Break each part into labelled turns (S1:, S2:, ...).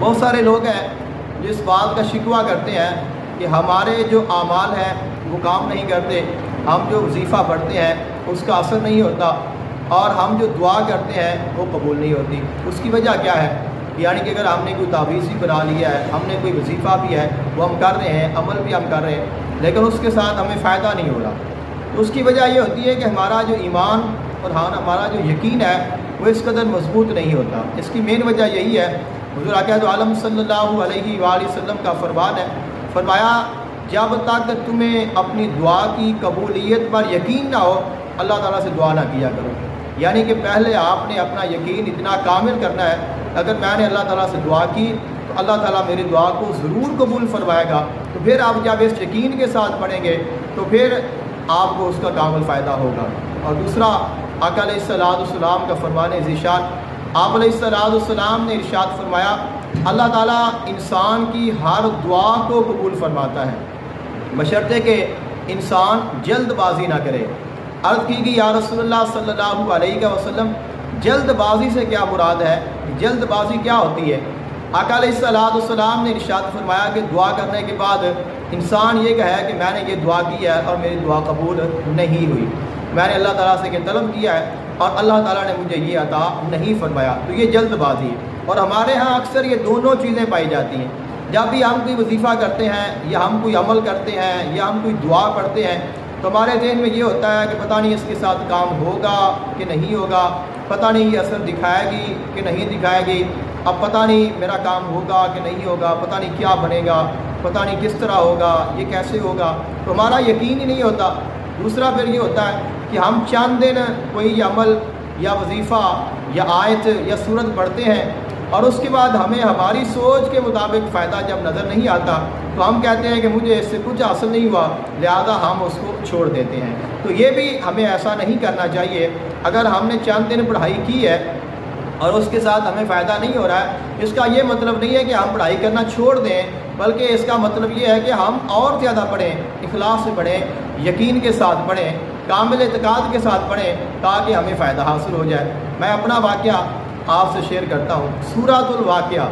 S1: بہت سارے لوگ ہیں جو اس بات کا شکوہ کرتے ہیں کہ ہمارے جو اعمال ہیں وہ کام نہیں کرتے، ہم جو وظیفہ پڑھتے ہیں اس کا اثر نہیں ہوتا، اور ہم جو دعا کرتے ہیں وہ قبول نہیں ہوتی۔ اس کی وجہ کیا ہے؟ یعنی کہ اگر ہم نے کوئی تعویذ بھی بنا لیا ہے، ہم نے کوئی وظیفہ بھی ہے وہ ہم کر رہے ہیں، عمل بھی ہم کر رہے ہیں، لیکن اس کے ساتھ ہمیں فائدہ نہیں ہو رہا، تو اس کی وجہ یہ ہوتی ہے کہ ہمارا جو ایمان اور ہمارا جو یقین ہے وہ اس قدر مضبوط نہیں ہوتا۔ اس کی مین وجہ یہی ہے، حضور اکرم عالم صلی اللہ علیہ وآلہ وسلم کا فرمان ہے، فرمایا جب تک تمہیں اپنی دعا کی قبولیت پر یقین نہ ہو اللہ تعالیٰ سے دعا نہ کیا کرو۔ یعنی کہ پہلے آپ نے اپنا یقین اتنا کامل کرنا ہے، اگر میں نے اللہ تعالیٰ سے دعا کی تو اللہ تعالیٰ میری دعا کو ضرور قبول فرمائے گا، تو پھر آپ جب اس یقین کے ساتھ پڑھیں گے تو پھر آپ کو اس کا کامل فائدہ ہوگا۔ اور دوسرا آقا علیہ الصلوۃ والسلام کا فرمان ذیشان، آپ علیہ الصلوۃ والسلام نے ارشاد فرمایا اللہ تعالیٰ انسان کی ہر دعا کو قبول فرماتا ہے بشرطے کہ انسان جلد بازی نہ کرے۔ عرض کی گئی یا رسول اللہ صلی اللہ علیہ وسلم جلد بازی سے کیا مراد ہے؟ جلد بازی کیا ہوتی ہے؟ آقا علیہ الصلوۃ والسلام نے ارشاد فرمایا کہ دعا کرنے کے بعد انسان یہ کہے کہ میں نے یہ دعا کی ہے اور میری دعا قبول نہیں ہوئی، میں نے اللہ تعالیٰ سے یہ طلب کیا ہے اور اللہ تعالیٰ نے مجھے یہ عطا نہیں فرمایا، تو یہ جلد بازی ہے۔ اور ہمارے ہاں اکثر یہ دونوں چیزیں پائی جاتی ہیں، جب بھی ہم کوئی وظیفہ کرتے ہیں یا ہم کوئی عمل کرتے ہیں یا ہم کوئی دعا پڑھتے ہیں تو ہمارے ذہن میں یہ ہوتا ہے کہ پتہ نہیں اس کے ساتھ کام ہوگا کہ نہیں ہوگا، پتہ نہیں یہ اثر دکھائے گی کہ نہیں دکھائے گی، اب پتہ نہیں میرا کام ہوگا کہ نہیں ہوگا، پتہ نہیں کیا بنے گا، پتہ نہیں کس طرح ہوگا، یہ کیسے ہوگا، تو ہمارا یقین ہی نہیں ہوتا۔ دوسرا پھر یہ ہوتا ہے کہ ہم چند دن کوئی عمل یا وظیفہ یا آیت یا سورت پڑھتے ہیں اور اس کے بعد ہمیں ہماری سوچ کے مطابق فائدہ جب نظر نہیں آتا تو ہم کہتے ہیں کہ مجھے اس سے کچھ حاصل نہیں ہوا، لہذا ہم اس کو چھوڑ دیتے ہیں۔ تو یہ بھی ہمیں ایسا نہیں کرنا چاہیے۔ اگر ہم نے چند دن پڑھائی کی ہے اور اس کے ساتھ ہمیں فائدہ نہیں ہو رہا ہے، اس کا یہ مطلب نہیں ہے کہ ہم پڑھائی کرنا چھوڑ دیں، بلکہ اس کا مطلب یہ ہے کہ ہم اور زیادہ پڑھیں، اخلاص سے پڑھیں، یقین کے ساتھ پڑھیں، کامل اعتقاد کے ساتھ پڑھیں تاکہ ہمیں فائدہ حاصل ہو جائے۔ میں اپنا واقعہ آپ سے شیئر کرتا ہوں۔ سورۃ الواقعہ،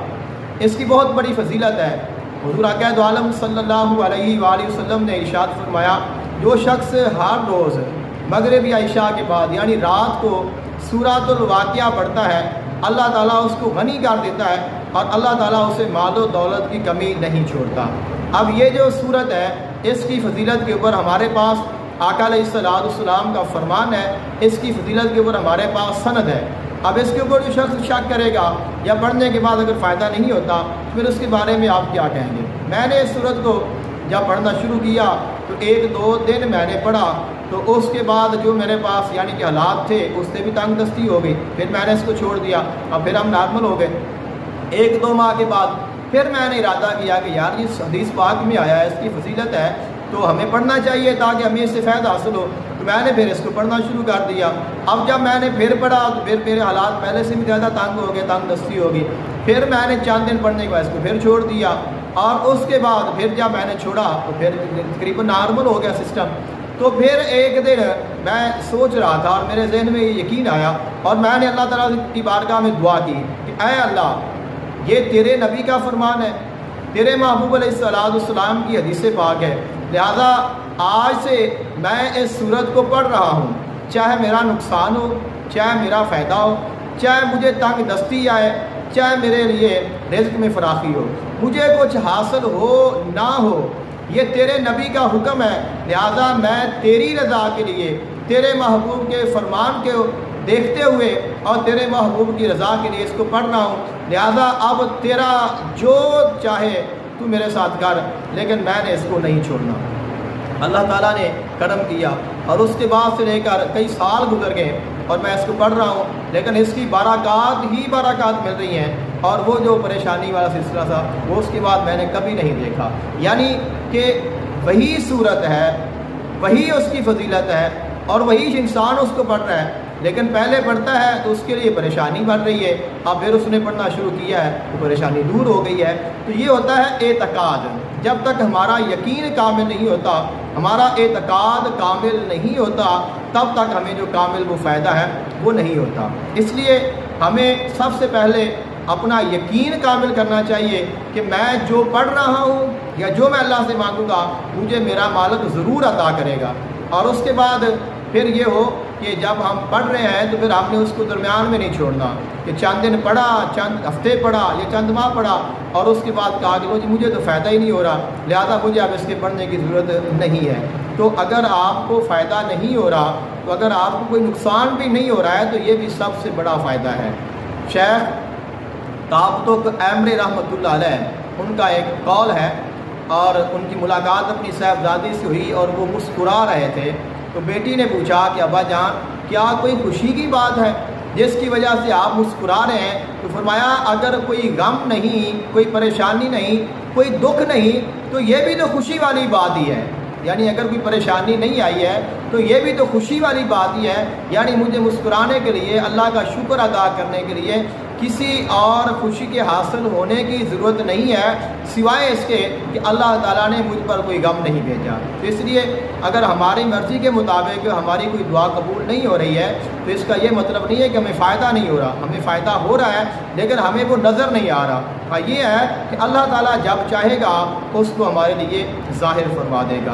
S1: اس کی بہت بڑی فضیلت ہے۔ حضور اکرم عالم صلی اللہ علیہ وآلہ وسلم نے ارشاد فرمایا جو شخص ہر روز مغرب یا عشاء کے بعد یعنی رات کو سورۃ الواقعہ پڑھتا ہے اللہ تعالیٰ اس کو غنی کر دیتا ہے اور اللہ تعالیٰ اسے مال و دولت کی کمی نہیں چھوڑتا۔ اب یہ جو سورت ہے اس کی فضیلت کے اوپر ہمارے پاس آقا علیہ الصلوۃ والسلام کا فرمان ہے، اس کی فضیلت کے اوپر ہمارے پاس سند ہے۔ اب اس کے اوپر جو شخص شک کرے گا یا پڑھنے کے بعد اگر فائدہ نہیں ہوتا پھر اس کے بارے میں آپ کیا کہیں گے؟ میں نے اس سورت کو جب پڑھنا شروع کیا تو 1-2 دن میں نے پڑھا، تو اس کے بعد جو میرے پاس یعنی کہ حالات تھے اس سے بھی تنگ دستی ہو گئی، پھر میں نے اس کو چھوڑ دیا اور پھر ہم نارمل ہو گئے۔ 1-2 ماہ کے بعد پھر میں نے ارادہ کیا کہ یار یہ حدیث پاک میں آیا ہے، اس کی فضیلت ہے تو ہمیں پڑھنا چاہیے تاکہ ہمیں اس سے فائدہ حاصل ہو، تو میں نے پھر اس کو پڑھنا شروع کر دیا۔ اب جب میں نے پھر پڑھا تو پھر میرے حالات پہلے سے بھی زیادہ تنگ ہو گئے، تنگ دستی ہو گئی، پھر میں نے چند دن پڑھنے کے بعد اس کو پھر چھوڑ دیا، اور اس کے بعد پھر جب میں نے چھوڑا تو پھر تقریباً نارمل ہو گیا سسٹم۔ تو پھر ایک دن میں سوچ رہا تھا اور میرے ذہن میں یہ یقین آیا اور میں نے اللہ تعالیٰ کی بارگاہ میں دعا کی کہ اے اللہ یہ تیرے نبی کا فرمان ہے، تیرے محبوب علیہ الصلوۃ والسلام کی حدیث پاک ہے، لہذا آج سے میں اس سورت کو پڑھ رہا ہوں، چاہے میرا نقصان ہو، چاہے میرا فائدہ ہو، چاہے مجھے تنگ دستی آئے، چاہے میرے لیے رزق میں فراخی ہو، مجھے کچھ حاصل ہو نہ ہو، یہ تیرے نبی کا حکم ہے، لہذا میں تیری رضا کے لیے تیرے محبوب کے فرمان کے دیکھتے ہوئے اور تیرے محبوب کی رضا کے لیے اس کو پڑھ رہا ہوں، لہذا اب تیرا جو چاہے تو میرے ساتھ کر، لیکن میں نے اس کو نہیں چھوڑنا۔ اللہ تعالیٰ نے کرم کیا اور اس کے بعد سے لے کر کئی سال گزر گئے اور میں اس کو پڑھ رہا ہوں، لیکن اس کی برکات ہی برکات مل رہی ہیں، اور وہ جو پریشانی والا سلسلہ تھا وہ اس کے بعد میں نے کبھی نہیں دیکھا۔ یعنی کہ وہی صورت ہے، وہی اس کی فضیلت ہے اور وہی انسان اس کو پڑھ رہا ہے، لیکن پہلے پڑھتا ہے تو اس کے لیے پریشانی بڑھ رہی ہے، اب پھر اس نے پڑھنا شروع کیا ہے تو پریشانی دور ہو گئی ہے۔ تو یہ ہوتا ہے اعتقاد۔ جب تک ہمارا یقین کامل نہیں ہوتا، ہمارا اعتقاد کامل نہیں ہوتا، تب تک ہمیں جو کامل وہ فائدہ ہے وہ نہیں ہوتا۔ اس لیے ہمیں سب سے پہلے اپنا یقین کامل کرنا چاہیے کہ میں جو پڑھ رہا ہوں یا جو میں اللہ سے مانگوں گا مجھے میرا مالک ضرور عطا کرے گا۔ اور اس کے بعد پھر یہ ہو کہ جب ہم پڑھ رہے ہیں تو پھر ہم نے اس کو درمیان میں نہیں چھوڑنا کہ چند دن پڑھا، چند ہفتے پڑھا یا چند ماہ پڑھا اور اس کے بعد کہا کہ جی مجھے تو فائدہ ہی نہیں ہو رہا، لہذا مجھے اب اس کے پڑھنے کی ضرورت نہیں ہے۔ تو اگر آپ کو فائدہ نہیں ہو رہا، تو اگر آپ کو کوئی نقصان بھی نہیں ہو رہا ہے تو یہ بھی سب سے بڑا فائدہ ہے۔ شیخ تابتک ایمری رحمۃ اللہ علیہ ان کا ایک قول ہے، اور ان کی ملاقات اپنی صاحبزادی سے ہوئی اور وہ مسکرا رہے تھے، تو بیٹی نے پوچھا کہ ابا جان کیا کوئی خوشی کی بات ہے جس کی وجہ سے آپ مسکرا رہے ہیں؟ تو فرمایا اگر کوئی غم نہیں، کوئی پریشانی نہیں، کوئی دکھ نہیں تو یہ بھی تو خوشی والی بات ہی ہے۔ یعنی اگر کوئی پریشانی نہیں آئی ہے تو یہ بھی تو خوشی والی بات ہی ہے، یعنی مجھے مسکرانے کے لیے، اللہ کا شکر ادا کرنے کے لیے کسی اور خوشی کے حاصل ہونے کی ضرورت نہیں ہے سوائے اس کے کہ اللہ تعالیٰ نے مجھ پر کوئی غم نہیں بھیجا۔ تو اس لیے اگر ہماری مرضی کے مطابق ہماری کوئی دعا قبول نہیں ہو رہی ہے تو اس کا یہ مطلب نہیں ہے کہ ہمیں فائدہ نہیں ہو رہا، ہمیں فائدہ ہو رہا ہے لیکن ہمیں وہ نظر نہیں آ رہا۔ ہاں یہ ہے کہ اللہ تعالیٰ جب چاہے گا اس کو ہمارے لیے ظاہر فرما دے گا۔